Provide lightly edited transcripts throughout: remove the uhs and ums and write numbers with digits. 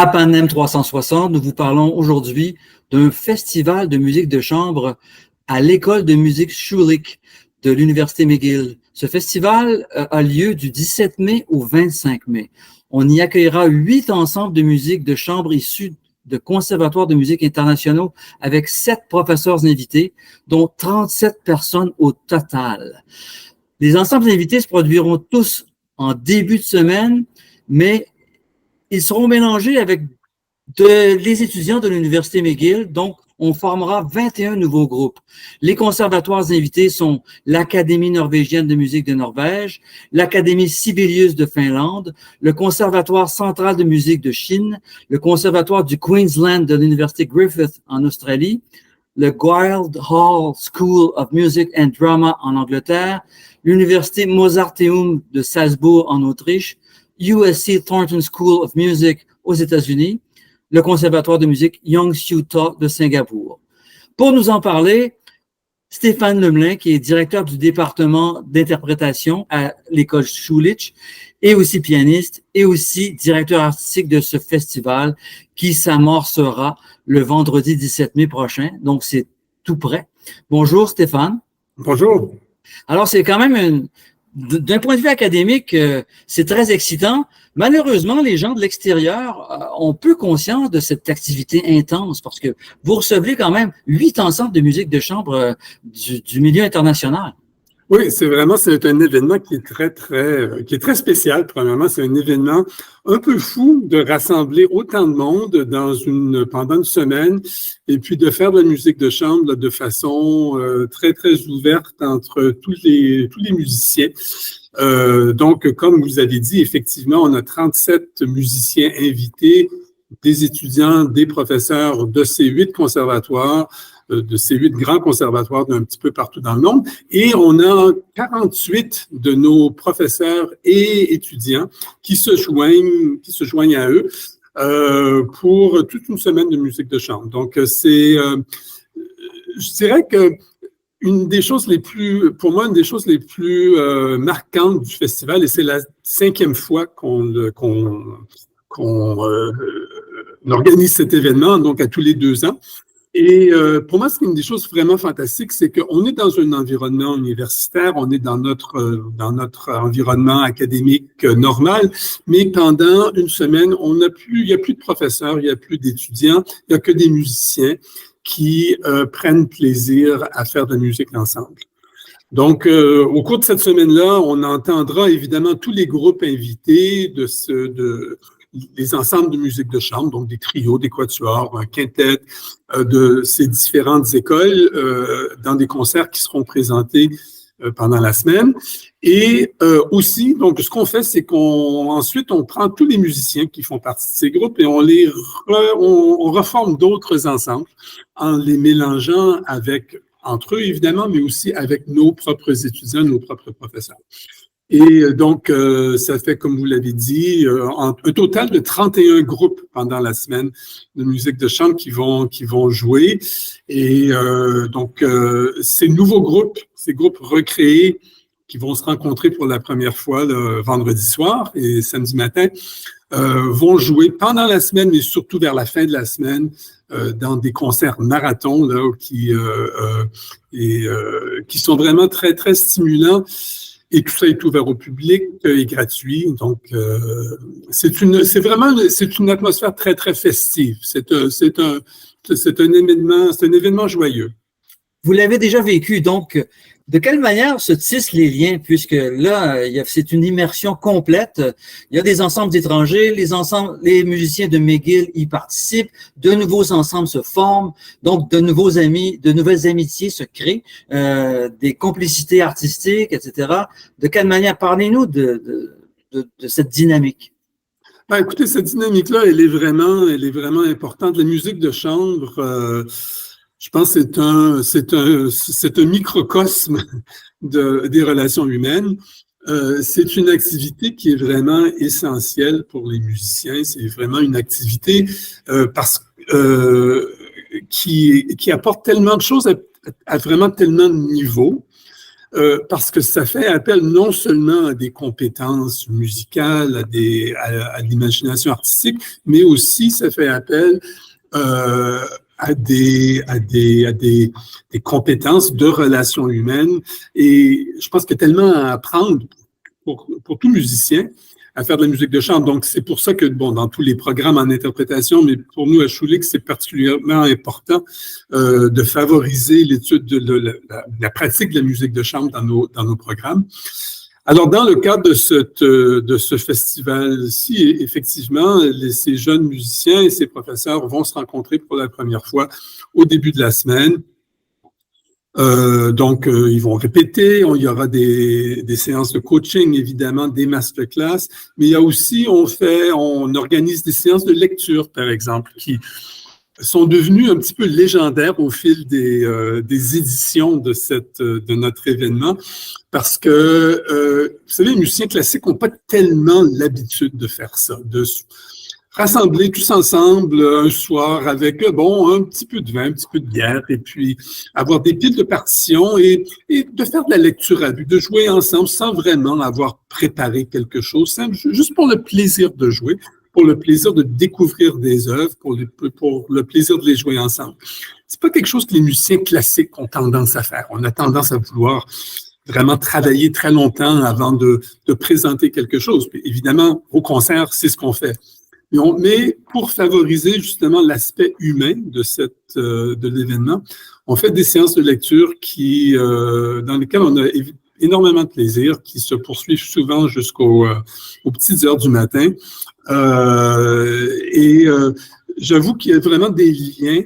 À Panem 360, nous vous parlons aujourd'hui d'un festival de musique de chambre à l'école de musique Schulich de l'Université McGill. Ce festival a lieu du 17 mai au 25 mai. On y accueillera 8 ensembles de musique de chambre issus de conservatoires de musique internationaux avec 7 professeurs invités, dont 37 personnes au total. Les ensembles invités se produiront tous en début de semaine, mais ils seront mélangés avec les étudiants de l'Université McGill, donc on formera 21 nouveaux groupes. Les conservatoires invités sont l'Académie norvégienne de musique de Norvège, l'Académie Sibelius de Finlande, le Conservatoire central de musique de Chine, le Conservatoire du Queensland de l'Université Griffith en Australie, le Guildhall School of Music and Drama en Angleterre, l'Université Mozarteum de Salzbourg en Autriche, USC Thornton School of Music aux États-Unis, le Conservatoire de musique Young Siu Ta de Singapour. Pour nous en parler, Stéphane Lemelin, qui est directeur du département d'interprétation à l'école Schulich, et aussi pianiste, et aussi directeur artistique de ce festival qui s'amorcera le vendredi 17 mai prochain. Donc, c'est tout prêt. Bonjour Stéphane. Bonjour. Alors, c'est quand même d'un point de vue académique, c'est très excitant. Malheureusement, les gens de l'extérieur ont peu conscience de cette activité intense parce que vous recevez quand même 8 ensembles de musique de chambre du milieu international. Oui, c'est un événement qui est très spécial. Premièrement, c'est un événement un peu fou de rassembler autant de monde pendant une semaine et puis de faire de la musique de chambre de façon très, très ouverte entre tous les musiciens. Donc, comme vous avez dit, effectivement, on a 37 musiciens invités, des étudiants, des professeurs de ces 8 conservatoires, de ces 8 grands conservatoires d'un petit peu partout dans le monde. Et on a 48 de nos professeurs et étudiants qui se joignent à eux pour toute une semaine de musique de chambre. Donc, je dirais que une des choses les plus marquantes du festival, et c'est la 5e fois qu'on organise cet événement, donc à tous les 2 ans. Et pour moi, c'est une des choses vraiment fantastiques, c'est qu'on est dans un environnement universitaire, on est dans notre environnement académique normal, mais pendant une semaine, il n'y a plus de professeurs, il n'y a plus d'étudiants, il n'y a que des musiciens qui prennent plaisir à faire de la musique ensemble. Donc, au cours de cette semaine-là, on entendra évidemment tous les groupes invités des ensembles de musique de chambre, donc des trios, des quatuors, un quintet de ces différentes écoles dans des concerts qui seront présentés pendant la semaine. Et aussi, donc, ce qu'on fait, c'est ensuite on prend tous les musiciens qui font partie de ces groupes et on reforme d'autres ensembles en les mélangeant entre eux, évidemment, mais aussi avec nos propres étudiants, nos propres professeurs. Et donc, ça fait, comme vous l'avez dit, un total de 31 groupes pendant la semaine de musique de chambre qui vont jouer. Et donc, ces groupes recréés qui vont se rencontrer pour la première fois le vendredi soir et samedi matin, vont jouer pendant la semaine, mais surtout vers la fin de la semaine, dans des concerts marathons là, qui sont vraiment très, très stimulants. Et tout ça est ouvert au public et gratuit. Donc, c'est une atmosphère très, très festive. C'est un événement joyeux. Vous l'avez déjà vécu, donc de quelle manière se tissent les liens, puisque là, c'est une immersion complète. Il y a des ensembles étrangers, les musiciens de McGill y participent, de nouveaux ensembles se forment, donc de nouveaux amis, de nouvelles amitiés se créent, des complicités artistiques, etc. De quelle manière, parlez-nous de cette dynamique? Ben, écoutez, cette dynamique-là, elle est vraiment importante. La musique de chambre, je pense que c'est un microcosme des relations humaines. C'est une activité qui est vraiment essentielle pour les musiciens. C'est vraiment une activité qui apporte tellement de choses à vraiment tellement de niveaux. parce que ça fait appel non seulement à des compétences musicales, à l'imagination artistique, mais aussi ça fait appel à des compétences de relations humaines. Et je pense qu'il y a tellement à apprendre pour tout musicien à faire de la musique de chambre. Donc, c'est pour ça que, bon, dans tous les programmes en interprétation, mais pour nous, à Schulich, c'est particulièrement important de favoriser l'étude de la pratique de la musique de chambre dans nos programmes. Alors, dans le cadre de ce festival-ci, effectivement, ces jeunes musiciens et ces professeurs vont se rencontrer pour la première fois au début de la semaine. Donc, ils vont répéter, il y aura des séances de coaching, évidemment, des masterclass, mais il y a aussi, on organise des séances de lecture, par exemple, qui sont devenues un petit peu légendaires au fil des éditions de notre événement, parce que, vous savez, les musiciens classiques n'ont pas tellement l'habitude de faire ça, de rassembler tous ensemble un soir avec, bon, un petit peu de vin, un petit peu de bière, et puis avoir des piles de partitions et de faire de la lecture à vue, de jouer ensemble sans vraiment avoir préparé quelque chose, juste pour le plaisir de jouer, pour le plaisir de découvrir des œuvres, pour le plaisir de les jouer ensemble. C'est pas quelque chose que les musiciens classiques ont tendance à faire. On a tendance à vouloir vraiment travailler très longtemps avant de présenter quelque chose. Puis évidemment, au concert, c'est ce qu'on fait. Mais pour favoriser justement l'aspect humain de l'événement, on fait des séances de lecture dans lesquelles on a énormément de plaisir, qui se poursuivent souvent jusqu'aux petites heures du matin. J'avoue qu'il y a vraiment des liens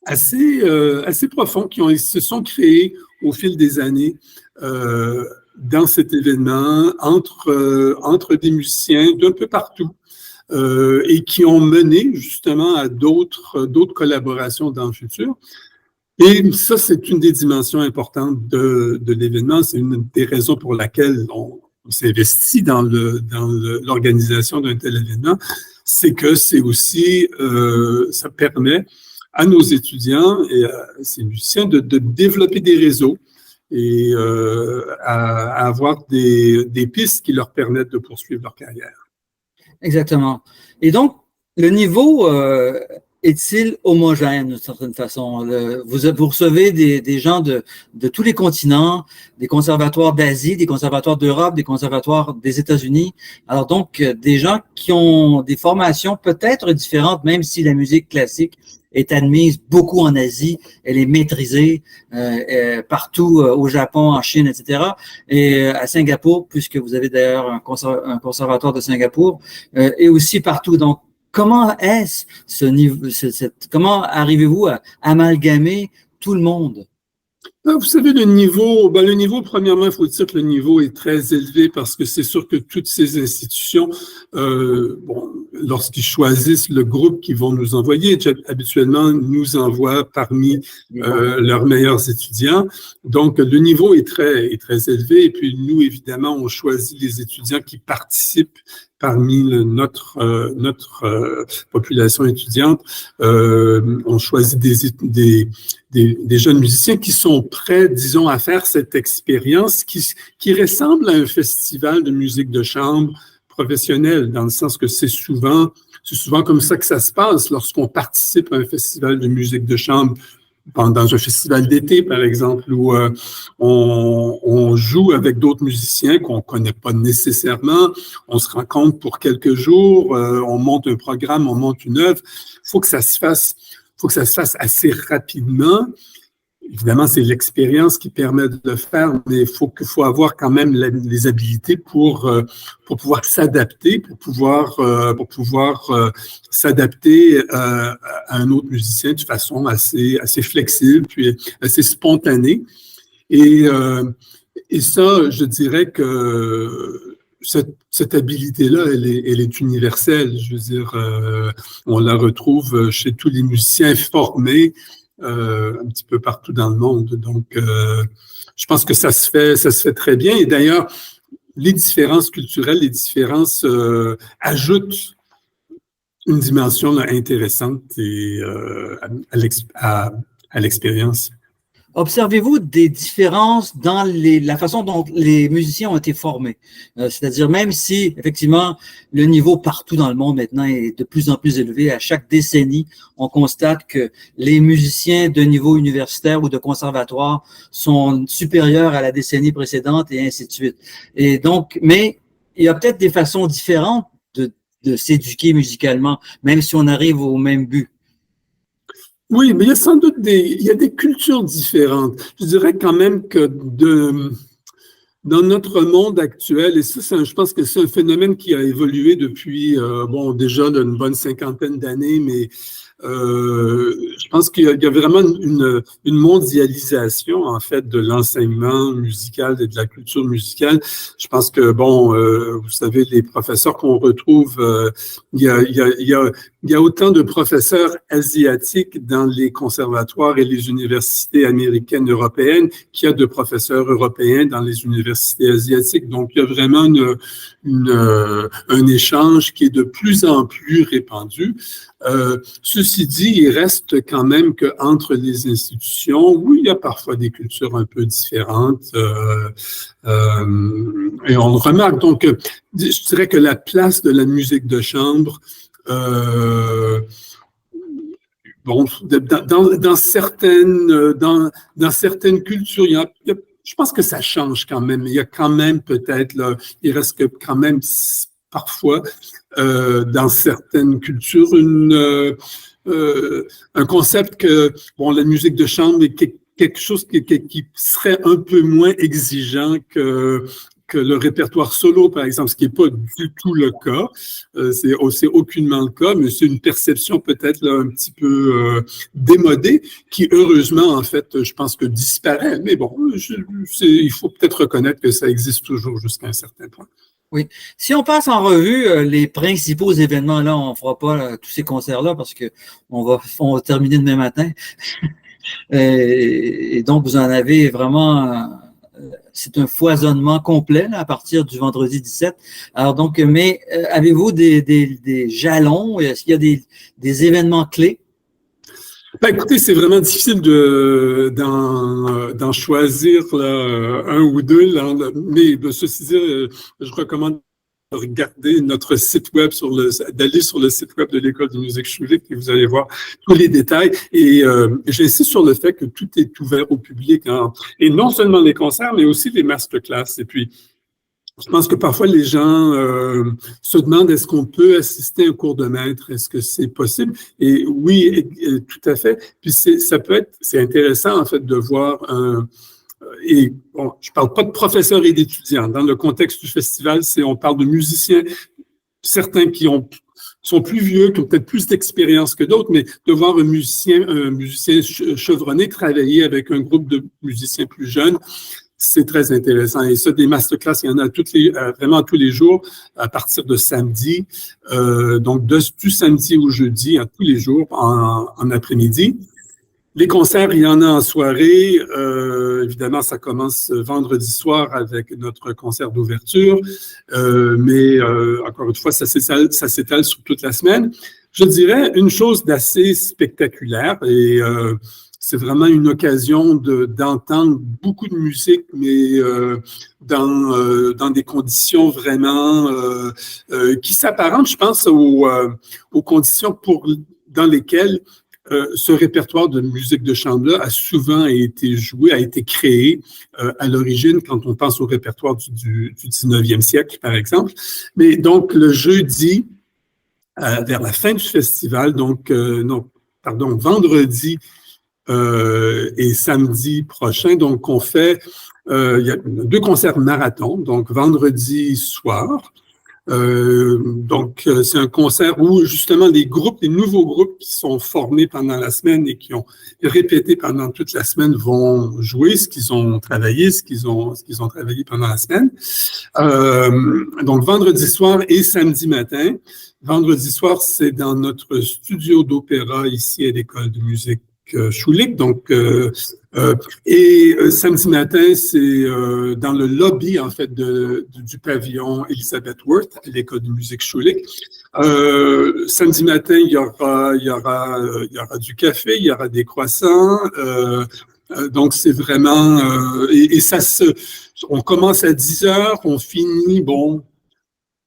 assez profonds qui se sont créés au fil des années dans cet événement entre des musiciens d'un peu partout. Et qui ont mené justement à d'autres collaborations dans le futur. Et ça, c'est une des dimensions importantes de l'événement. C'est une des raisons pour laquelle on s'investit dans l'organisation d'un tel événement. C'est que c'est aussi, ça permet à nos étudiants et à ces musiciens de développer des réseaux et à avoir des pistes qui leur permettent de poursuivre leur carrière. Exactement. Et donc, le niveau est-il homogène d'une certaine façon? Vous recevez des gens de tous les continents, des conservatoires d'Asie, des conservatoires d'Europe, des conservatoires des États-Unis. Alors donc, des gens qui ont des formations peut-être différentes, même si la musique classique est admise beaucoup en Asie, elle est maîtrisée partout au Japon, en Chine, etc. Et à Singapour, puisque vous avez d'ailleurs un conservatoire de Singapour, et aussi partout. Donc, comment est-ce ce niveau, comment arrivez-vous à amalgamer tout le monde? Vous savez, le niveau, premièrement, il faut dire que le niveau est très élevé parce que c'est sûr que toutes ces institutions, lorsqu'ils choisissent le groupe qu'ils vont nous envoyer, habituellement, nous envoient parmi leurs meilleurs étudiants. Donc, le niveau est très élevé. Et puis, nous, évidemment, on choisit les étudiants qui participent parmi notre population étudiante. On choisit des jeunes musiciens qui sont prêts, disons, à faire cette expérience qui ressemble à un festival de musique de chambre professionnel, dans le sens que c'est souvent comme ça que ça se passe lorsqu'on participe à un festival de musique de chambre, dans un festival d'été, par exemple, où on joue avec d'autres musiciens qu'on ne connaît pas nécessairement, on se rencontre pour quelques jours, on monte un programme, on monte une œuvre. Il faut que ça se fasse assez rapidement. Évidemment, c'est l'expérience qui permet de le faire, mais il faut avoir quand même les habilités pour pouvoir s'adapter, pour pouvoir s'adapter à un autre musicien de façon assez flexible, puis assez spontanée. Et ça, je dirais que cette habilité-là, elle est universelle. Je veux dire, on la retrouve chez tous les musiciens formés, un petit peu partout dans le monde. Donc, je pense que ça se fait très bien. Et d'ailleurs, les différences culturelles, les différences ajoutent une dimension là, intéressante et à l'expérience. Observez-vous des différences dans la façon dont les musiciens ont été formés? C'est-à-dire, même si, effectivement, le niveau partout dans le monde maintenant est de plus en plus élevé, à chaque décennie, on constate que les musiciens de niveau universitaire ou de conservatoire sont supérieurs à la décennie précédente et ainsi de suite. Et donc, mais il y a peut-être des façons différentes de s'éduquer musicalement, même si on arrive au même but. Oui, mais il y a sans doute il y a des cultures différentes. Je dirais quand même que dans notre monde actuel, et ça, je pense que c'est un phénomène qui a évolué depuis, déjà d'une bonne cinquantaine d'années, mais je pense qu'il y a vraiment une mondialisation, en fait, de l'enseignement musical et de la culture musicale. Je pense que, vous savez, les professeurs qu'on retrouve, il y a autant de professeurs asiatiques dans les conservatoires et les universités américaines, européennes, qu'il y a de professeurs européens dans les universités asiatiques. Donc, il y a vraiment un échange qui est de plus en plus répandu. Ceci dit, il reste quand même qu'entre les institutions, oui, il y a parfois des cultures un peu différentes et on le remarque. Donc, je dirais que la place de la musique de chambre, dans certaines cultures, je pense que ça change quand même. Il y a quand même peut-être, il reste quand même parfois dans certaines cultures un concept que la musique de chambre est quelque chose qui serait un peu moins exigeant que le répertoire solo, par exemple, ce qui n'est pas du tout le cas. C'est aucunement le cas, mais c'est une perception peut-être là, un petit peu démodée, qui heureusement, en fait, je pense que disparaît. Mais bon, il faut peut-être reconnaître que ça existe toujours jusqu'à un certain point. Oui. Si on passe en revue les principaux événements, là, on ne fera pas tous ces concerts-là parce qu'on va terminer demain matin. Et donc, vous en avez vraiment, c'est un foisonnement complet là, à partir du vendredi 17. Alors donc, mais avez-vous des jalons? Est-ce qu'il y a des événements clés? Écoutez, c'est vraiment difficile d'en choisir là, un ou deux, là, mais ceci dit, je recommande de regarder notre site web, d'aller sur le site web de l'École de musique Schulich et vous allez voir tous les détails. Et j'insiste sur le fait que tout est ouvert au public, hein, et non seulement les concerts, mais aussi les masterclass. Et puis, je pense que parfois les gens se demandent est-ce qu'on peut assister à un cours de maître, est-ce que c'est possible? Et oui, tout à fait. Puis c'est intéressant en fait de voir je parle pas de professeurs et d'étudiants. Dans le contexte du festival, on parle de musiciens, certains qui sont plus vieux, qui ont peut-être plus d'expérience que d'autres, mais de voir un musicien chevronné travailler avec un groupe de musiciens plus jeunes, c'est très intéressant. Et ça, des masterclass, il y en a vraiment tous les jours, à partir de samedi. Donc, du samedi au jeudi, tous les jours, en après-midi. Les concerts, il y en a en soirée. Évidemment, ça commence vendredi soir avec notre concert d'ouverture. Mais encore une fois, ça s'étale sur toute la semaine. Je dirais une chose d'assez spectaculaire et c'est vraiment une occasion d'entendre beaucoup de musique, mais dans des conditions vraiment qui s'apparentent, je pense, aux conditions dans lesquelles ce répertoire de musique de chambre-là a souvent été joué, a été créé à l'origine quand on pense au répertoire du 19e siècle, par exemple. Mais donc, le jeudi, vers la fin du festival, vendredi et samedi prochain, donc on fait, il y a 2 concerts marathon, donc vendredi soir. C'est un concert où justement les nouveaux groupes qui sont formés pendant la semaine et qui ont répété pendant toute la semaine vont jouer ce qu'ils ont travaillé, ce qu'ils ont travaillé pendant la semaine. Donc vendredi soir et samedi matin. Vendredi soir, c'est dans notre studio d'opéra ici à l'École de musique Schulich. Donc, samedi matin, c'est dans le lobby, en fait, du pavillon Elizabeth Worth, à l'École de musique Schulich. Samedi matin, il y aura du café, il y aura des croissants, Donc, c'est vraiment... et ça on commence à 10 heures, on finit, bon,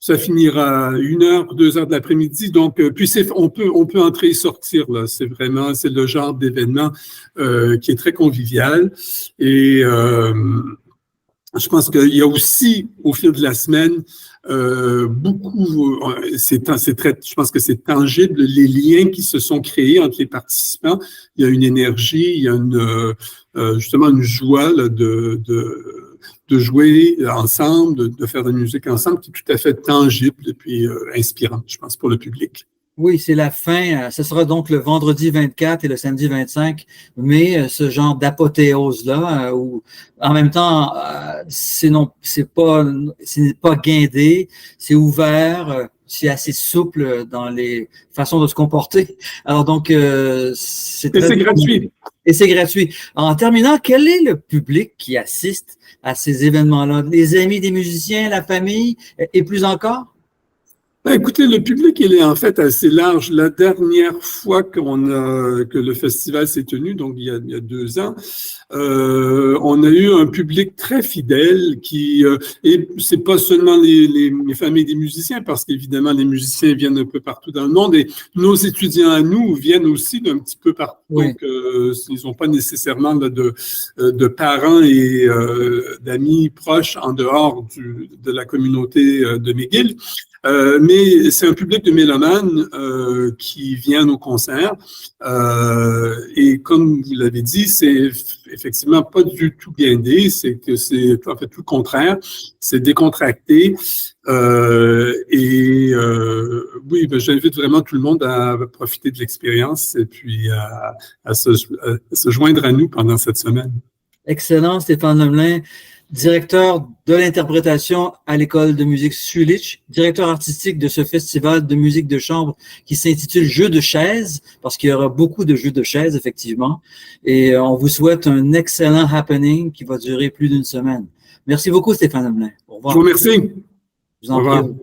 ça finira à 1 heure, 2 heures de l'après-midi. Donc, puis on peut entrer et sortir, là. C'est le genre d'événement qui est très convivial. Et je pense qu'il y a aussi, au fil de la semaine, beaucoup, je pense que c'est tangible, les liens qui se sont créés entre les participants. Il y a une énergie, il y a justement une joie là, de jouer ensemble, de faire de la musique ensemble, qui est tout à fait tangible et puis inspirante, je pense, pour le public. Oui, c'est la fin. Ce sera donc le vendredi 24 et le samedi 25 mai, ce genre d'apothéose-là, où en même temps, c'est pas guindé, c'est ouvert, c'est assez souple dans les façons de se comporter. Alors donc, c'est gratuit. Et c'est gratuit. En terminant, quel est le public qui assiste à ces événements-là? Les amis des musiciens, la famille et plus encore? Écoutez, le public, il est en fait assez large. La dernière fois que le festival s'est tenu, donc il y a 2 ans, on a eu un public très fidèle et c'est pas seulement les familles des musiciens, parce qu'évidemment, les musiciens viennent un peu partout dans le monde et nos étudiants à nous viennent aussi d'un petit peu partout. Oui. Donc, ils n'ont pas nécessairement là, de parents et d'amis proches en dehors de la communauté de McGill. Mais c'est un public de mélomanes qui viennent au concert. Et comme vous l'avez dit, c'est effectivement pas du tout guindé, c'est en fait tout le contraire, c'est décontracté. Oui, ben, j'invite vraiment tout le monde à profiter de l'expérience et puis à se joindre à nous pendant cette semaine. Excellent, Stéphane Lemelin, directeur de l'interprétation à l'École de musique Schulich, directeur artistique de ce festival de musique de chambre qui s'intitule Jeux de chaises, parce qu'il y aura beaucoup de jeux de chaises, effectivement. Et on vous souhaite un excellent happening qui va durer plus d'1 semaine. Merci beaucoup, Stéphane Lemelin. Au revoir. Je vous remercie. Je vous en prie.